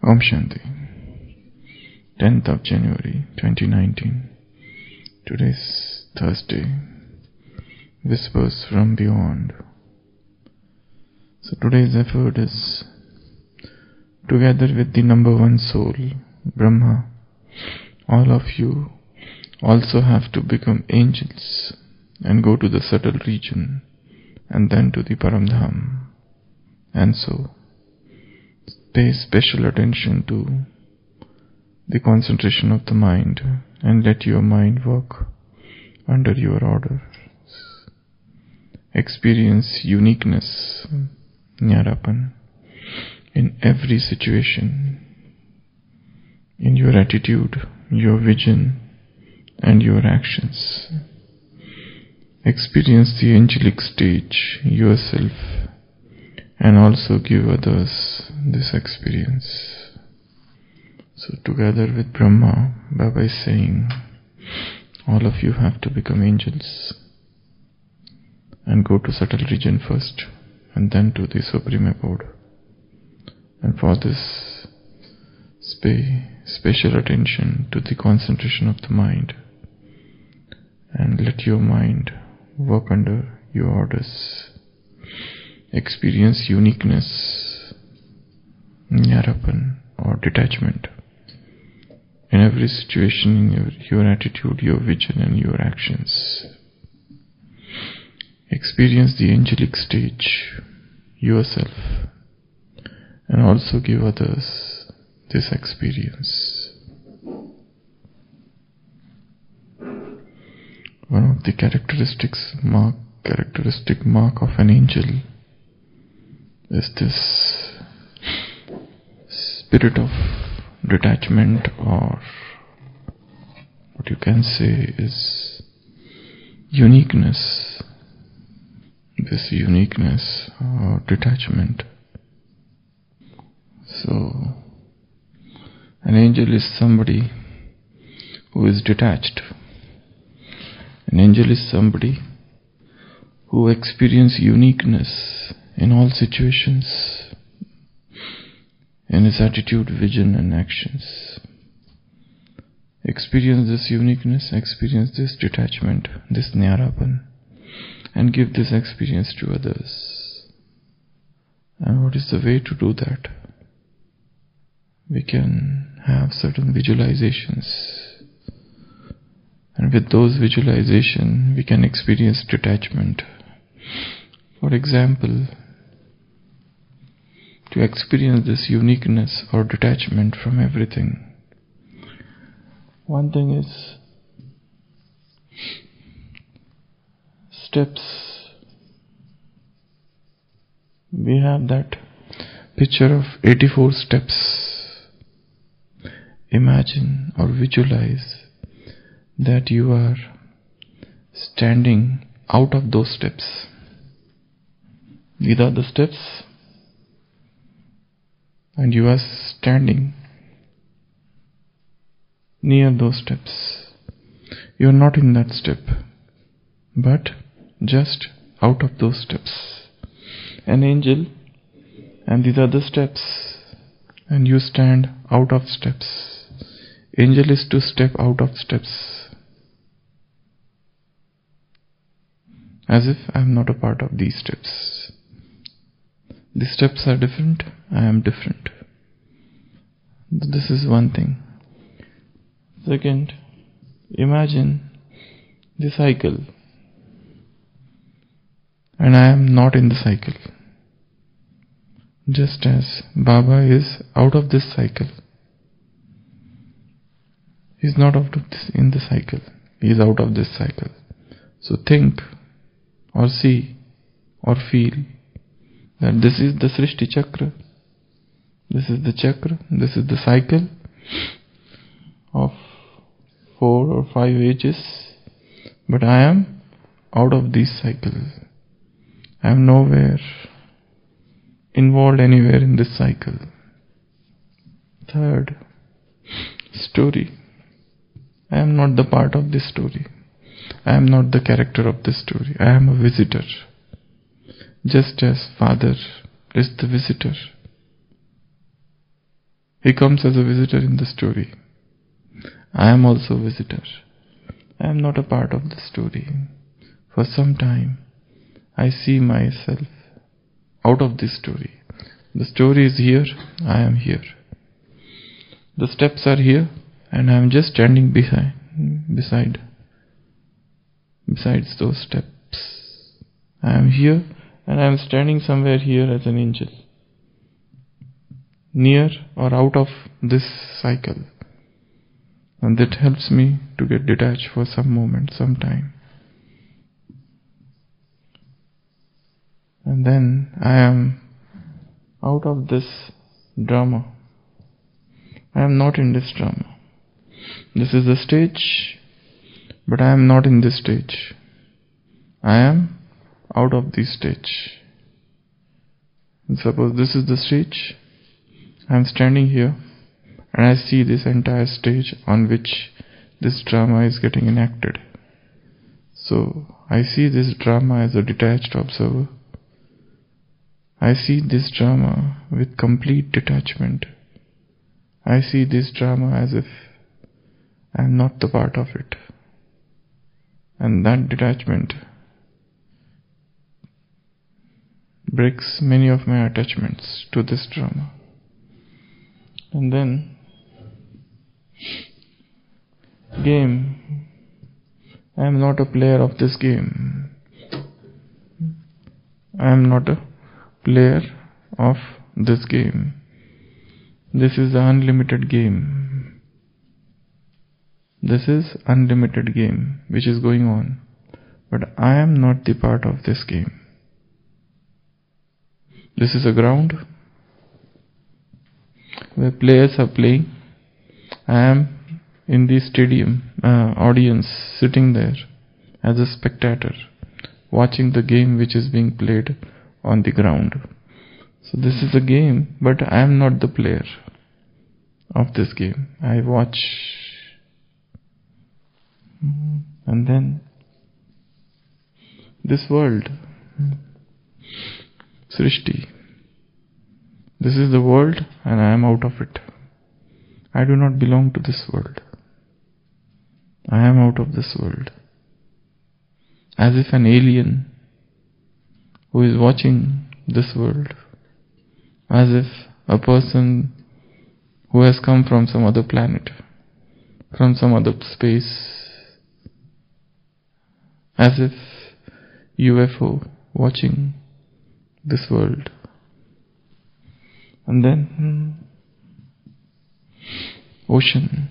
Om Shanti. 10th of January 2019. Today's Thursday. Whispers from Beyond. So today's effort is, together with the number one soul, Brahma, all of you also have to become angels and go to the subtle region and then to the Paramdham. And so, pay special attention to the concentration of the mind and let your mind work under your orders. Experience uniqueness, Nyarapan, in every situation, in your attitude, your vision, and your actions. Experience the angelic stage yourself and also give others this experience. So together with Brahma, Baba is saying, all of you have to become angels and go to subtle region first and then to the Supreme Abode. And for this, pay special attention to the concentration of the mind and let your mind work under your orders. Experience uniqueness, Nyarapan, or detachment in every situation, in your attitude, your vision, and your actions. Experience the angelic stage yourself and also give others this experience. One of the characteristic mark of an angel is this spirit of detachment, or what you can say is uniqueness. This uniqueness or detachment. So, an angel is somebody who is detached. An angel is somebody who experiences uniqueness in all situations, in his attitude, vision, and actions. Experience this uniqueness, experience this detachment, this Nyarapan, and give this experience to others. And what is the way to do that? We can have certain visualizations, and with those visualizations we can experience detachment. For example, to experience this uniqueness or detachment from everything, one thing is steps. We have that picture of 84 steps. Imagine or visualize that you are standing out of those steps. These are the steps, and you are standing near those steps. You are not in that step, but just out of those steps. An angel, and these are the steps, and you stand out of steps. Angel is to step out of steps, as if I am not a part of these steps. The steps are different, I am different. This is one thing. Second, imagine the cycle, and I am not in the cycle. Just as Baba is out of this cycle. He is not in the cycle. He is out of this cycle. So think or see or feel that this is the Srishti Chakra. This is the chakra. This is the cycle of 4 or 5 ages. But I am out of this cycle. I am nowhere involved anywhere in this cycle. Third, story. I am not the part of this story. I am not the character of this story. I am a visitor. Just as Father is the visitor. He comes as a visitor in the story. I am also a visitor. I am not a part of the story. For some time, I see myself out of this story. The story is here, I am here. The steps are here, and I am just standing besides those steps. I am here, and I am standing somewhere here as an angel, near or out of this cycle. And that helps me to get detached for some moment, some time. And then I am out of this drama. I am not in this drama. This is the stage, but I am not in this stage. I am out of this stage. And suppose this is the stage. I am standing here, and I see this entire stage on which this drama is getting enacted. So I see this drama as a detached observer. I see this drama with complete detachment. I see this drama as if I am not the part of it. And that detachment breaks many of my attachments to this drama. And then game. I am not a player of this game. I am not a player of this game. This is the unlimited game. This is unlimited game which is going on. But I am not the part of this game. This is a ground where players are playing. I am in the stadium, audience, sitting there as a spectator, watching the game which is being played on the ground. So this is a game, but I am not the player of this game. I watch. And then this world, Srishti, this is the world and I am out of it. I do not belong to this world. I am out of this world. As if an alien who is watching this world, as if a person who has come from some other planet, from some other space, as if UFO watching this world. And then ocean.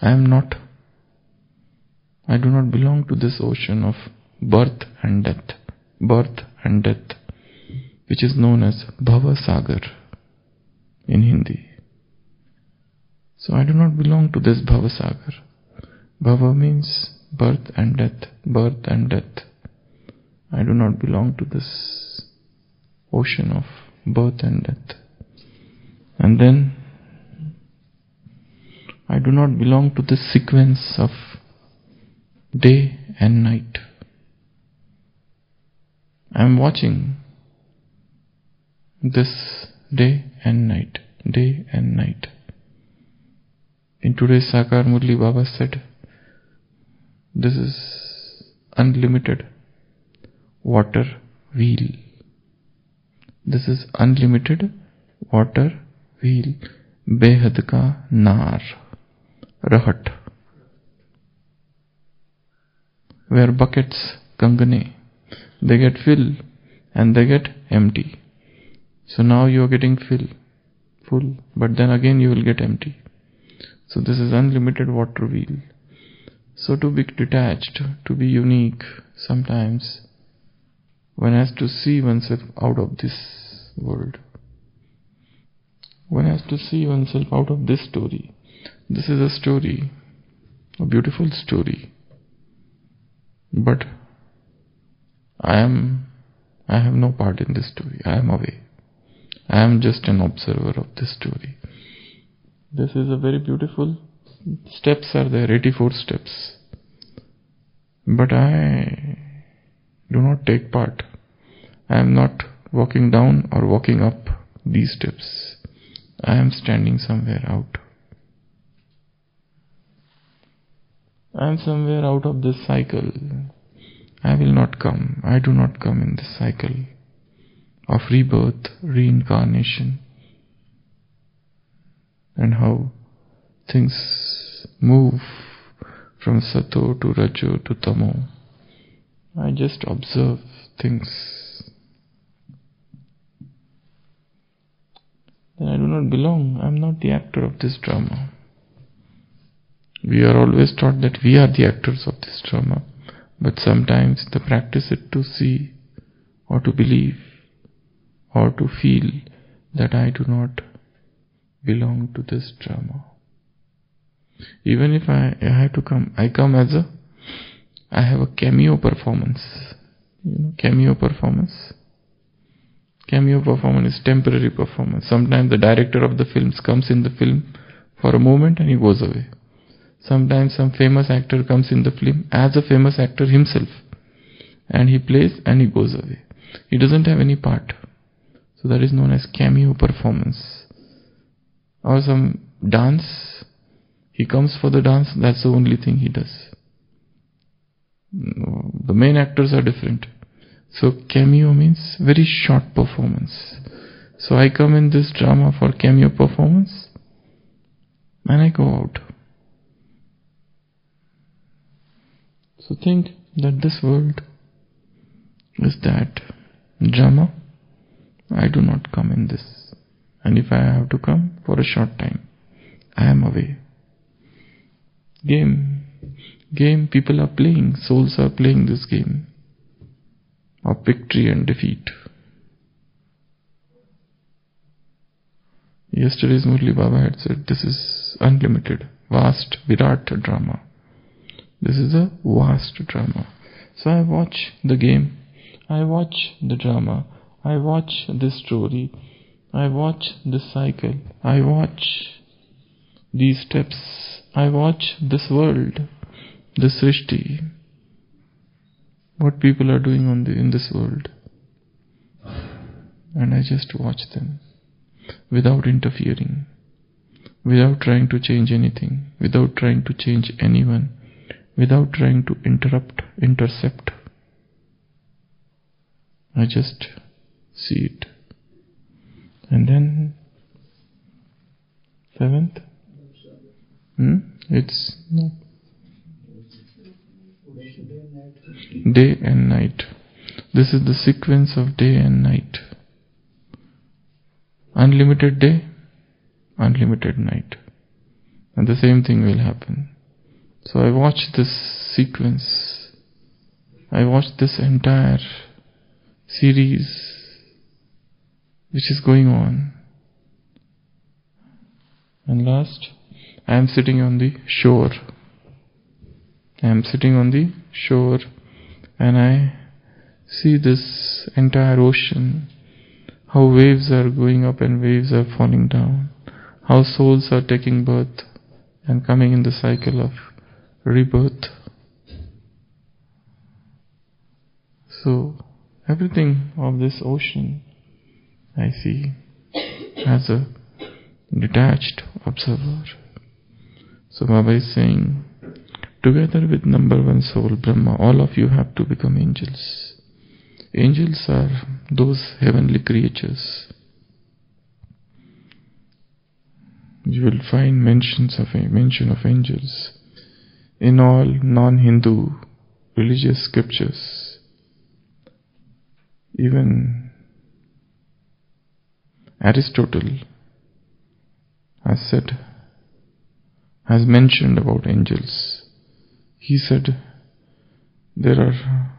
I am not. I do not belong to this ocean of birth and death, which is known as Bhava Sagar in Hindi. So I do not belong to this Bhava Sagar. Bhava means birth and death, birth and death. I do not belong to this ocean of birth and death. And then I do not belong to this sequence of day and night. I am watching this day and night, day and night. In today's Sakar Murli, Baba said, this is unlimited water wheel. This is unlimited water wheel. Behad ka nar, rahat. Where buckets, kangane, they get fill and they get empty. So now you are getting full, but then again you will get empty. So this is unlimited water wheel. So to be detached, to be unique, sometimes one has to see oneself out of this world. One has to see oneself out of this story. This is a story, a beautiful story. But I have no part in this story. I am away. I am just an observer of this story. This is a very beautiful. Steps are there, 84 steps. But I do not take part. I am not walking down or walking up these steps. I am standing somewhere out. I am somewhere out of this cycle. I will not come. I do not come in this cycle of rebirth, reincarnation, and how things move from Sato to Rajo to Tamo. I just observe things. Then I do not belong. I am not the actor of this drama. We are always taught that we are the actors of this drama, but sometimes the practice is to see or to believe or to feel that I do not belong to this drama. Even if I have to come, I come as I have a cameo performance. Cameo performance? Cameo performance is temporary performance. Sometimes the director of the films comes in the film for a moment and he goes away. Sometimes some famous actor comes in the film as a famous actor himself, and he plays and he goes away. He doesn't have any part. So that is known as cameo performance. Or some dance, he comes for the dance, that's the only thing he does. The main actors are different. So cameo means very short performance. So I come in this drama for cameo performance and I go out. So think that this world is that drama. I do not come in this. And if I have to come for a short time, I am away. Game people are playing, souls are playing this game of victory and defeat. Yesterday's Murli Baba had said this is unlimited, vast, Virat drama. This is a vast drama. So I watch the game, I watch the drama, I watch this story, I watch this cycle, I watch these steps, I watch this world, this Srishti, what people are doing in this world. And I just watch them without interfering, without trying to change anything, without trying to change anyone, without trying to intercept. I just see it. And then, seventh? It's no. Day and night. This is the sequence of day and night. Unlimited day, unlimited night. And the same thing will happen. So I watch this sequence. I watch this entire series which is going on. And last, I am sitting on the shore. I am sitting on the shore and I see this entire ocean, how waves are going up and waves are falling down, how souls are taking birth and coming in the cycle of rebirth. So everything of this ocean I see as a detached observer. So Baba is saying, together with number one soul, Brahma, all of you have to become angels. Angels are those heavenly creatures. You will find mention of angels in all non-Hindu religious scriptures. Even Aristotle has mentioned about angels. He said there are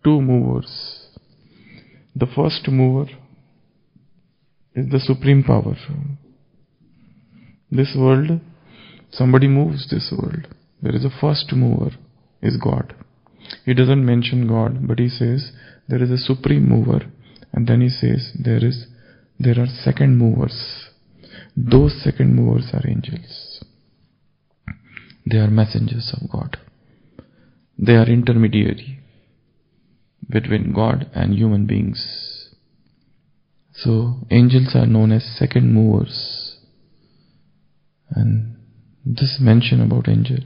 two movers. The first mover is the supreme power. This world, somebody moves this world. There is a first mover, is God. He doesn't mention God, but he says there is a supreme mover, and then he says there are second movers. Those second movers are angels. They are messengers of God. They are intermediary between God and human beings. So angels are known as second movers. And this mention about angel,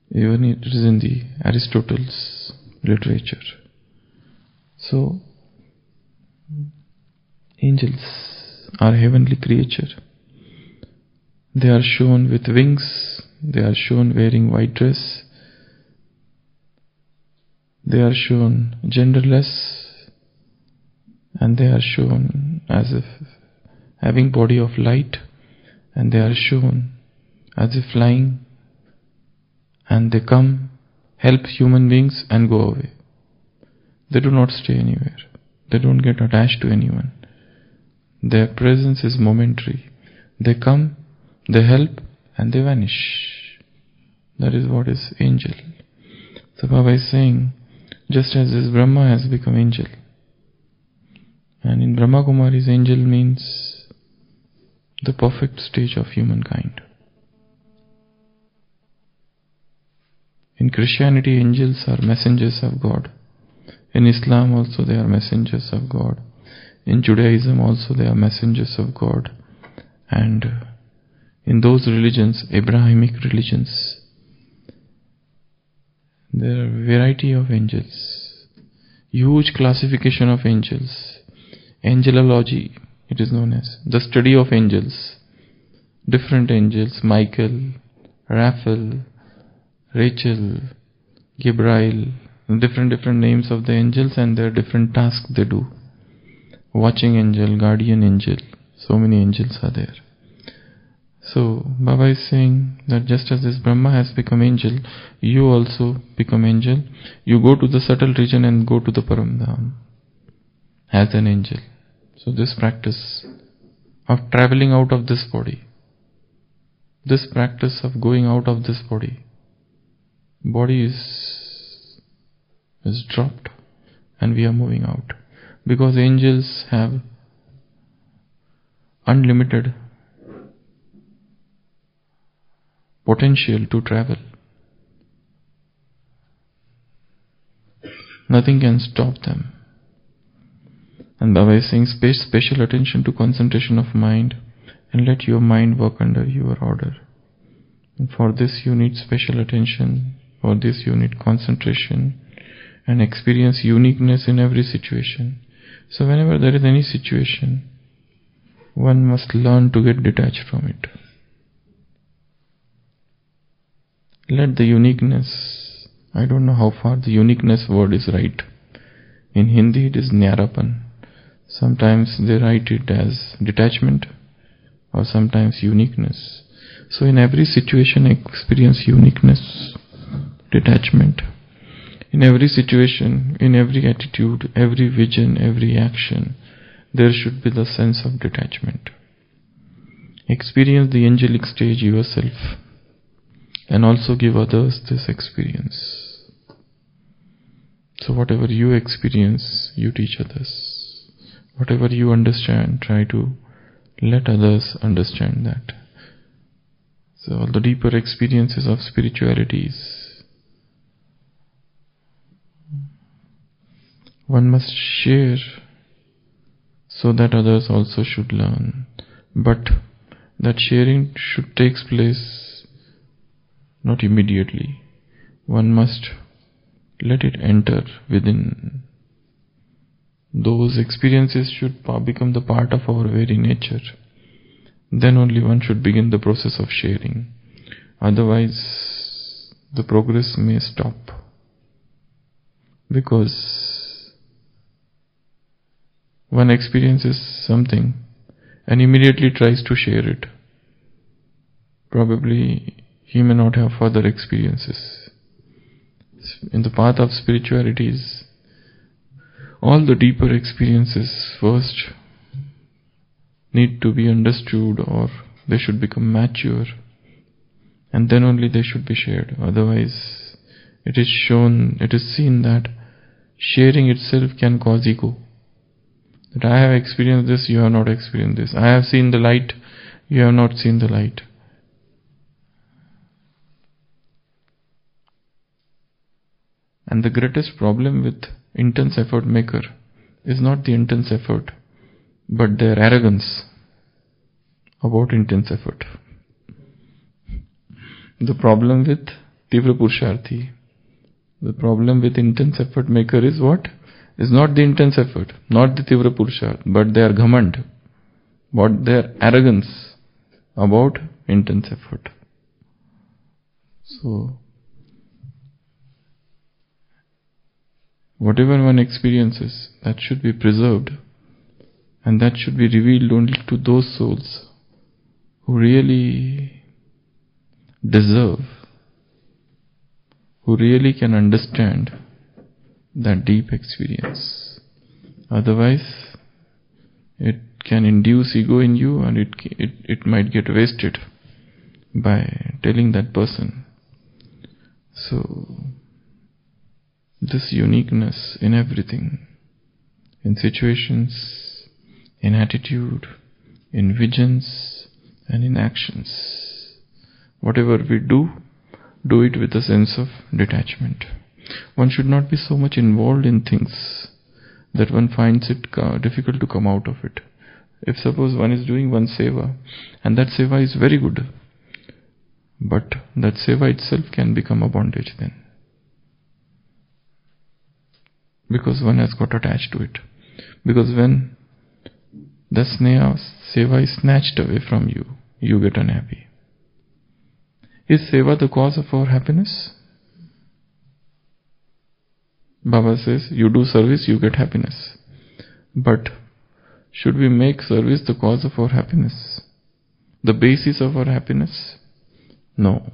even it is in the Aristotle's literature. So angels are heavenly creature. They are shown with wings. They are shown wearing white dress. They are shown genderless, and they are shown as if having body of light, and they are shown as if flying, and they come, help human beings and go away. They do not stay anywhere. They don't get attached to anyone. Their presence is momentary. They come, they help, and they vanish. That is what is angel. So Baba is saying, just as this Brahma has become angel, and in Brahma Kumari's angel means the perfect stage of humankind. In Christianity, angels are messengers of God. In Islam also they are messengers of God. In Judaism also they are messengers of God. And in those religions, Abrahamic religions, there are a variety of angels, huge classification of angels. Angelology, it is known as the study of angels. Different angels, Michael, Raphael, Rachel, Gabriel, different names of the angels and their different tasks they do. Watching angel, guardian angel, so many angels are there. So Baba is saying that just as this Brahma has become angel, you also become angel. You go to the subtle region and go to the Paramdham as an angel. So this practice of traveling out of this body, this practice of going out of this body is dropped and we are moving out. Because angels have unlimited potential to travel. Nothing can stop them. And Baba is saying, pay special attention to concentration of mind and let your mind work under your order. And for this you need special attention, for this you need concentration and experience uniqueness in every situation. So whenever there is any situation, one must learn to get detached from it. Let the uniqueness, I don't know how far the uniqueness word is right. In Hindi it is Nyarapan. Sometimes they write it as detachment or sometimes uniqueness. So in every situation experience uniqueness, detachment. In every situation, in every attitude, every vision, every action, there should be the sense of detachment. Experience the angelic stage yourself and also give others this experience. So whatever you experience, you teach others. Whatever you understand, try to let others understand that. So all the deeper experiences of spiritualities, one must share so that others also should learn. But that sharing should take place not immediately. One must let it enter within. Those experiences should become the part of our very nature. Then only one should begin the process of sharing. Otherwise, the progress may stop. Because one experiences something and immediately tries to share it. Probably he may not have further experiences. In the path of spiritualities, all the deeper experiences first need to be understood, or they should become mature, and then only they should be shared. Otherwise, it is seen that sharing itself can cause ego. That I have experienced this, you have not experienced this. I have seen the light, you have not seen the light. And the greatest problem with intense effort maker is not the intense effort, but their arrogance about intense effort. The problem with Tivra Purusharthi, the problem with intense effort maker is what? Is not the intense effort, not the Tivra Purusharth, but their ghamand, what their arrogance about intense effort. So, whatever one experiences, that should be preserved, and that should be revealed only to those souls who really deserve, who really can understand that deep experience. Otherwise, it can induce ego in you, and it might get wasted by telling that person. So, this uniqueness in everything, in situations, in attitude, in visions, and in actions. Whatever we do it with a sense of detachment. One should not be so much involved in things that one finds it difficult to come out of it. If suppose one is doing one seva, and that seva is very good, but that seva itself can become a bondage then, because one has got attached to it. Because when the sneha seva is snatched away from you, you get unhappy. Is seva the cause of our happiness? Baba says, you do service, you get happiness. But should we make service the cause of our happiness? The basis of our happiness? No.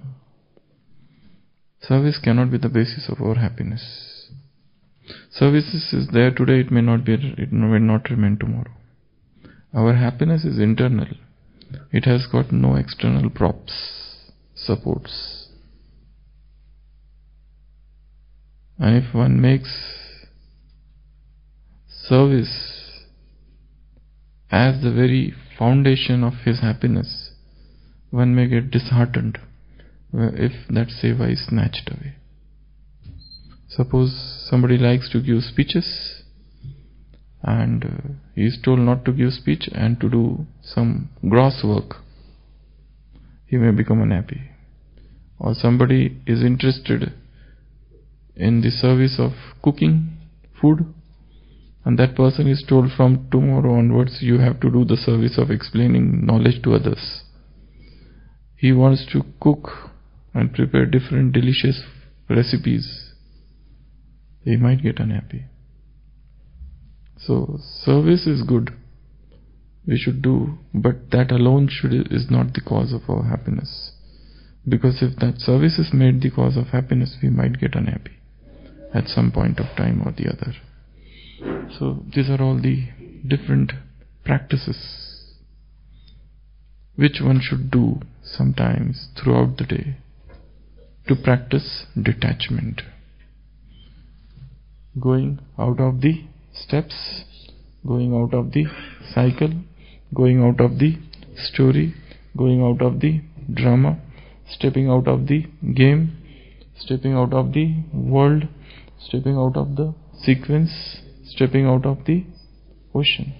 Service cannot be the basis of our happiness. Service is there today, it may not remain tomorrow. Our happiness is internal. It has got no external props, supports. And if one makes service as the very foundation of his happiness, one may get disheartened if that seva is snatched away. Suppose somebody likes to give speeches, and he is told not to give speech and to do some gross work. He may become unhappy. Or somebody is interested in the service of cooking food, and that person is told from tomorrow onwards you have to do the service of explaining knowledge to others. He wants to cook and prepare different delicious recipes. He might get unhappy. So service is good, we should do, but that alone is not the cause of our happiness. Because if that service is made the cause of happiness, we might get unhappy at some point of time or the other. So these are all the different practices which one should do sometimes throughout the day to practice detachment. Going out of the steps, going out of the cycle, going out of the story, going out of the drama, stepping out of the game, stepping out of the world, stepping out of the sequence, stepping out of the ocean.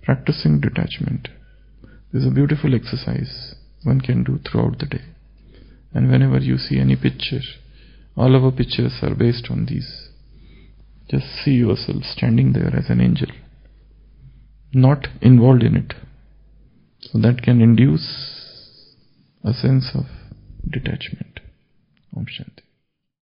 Practicing detachment is a beautiful exercise one can do throughout the day. And whenever you see any picture, all our pictures are based on these. Just see yourself standing there as an angel, not involved in it. So that can induce a sense of detachment. Om Shanti.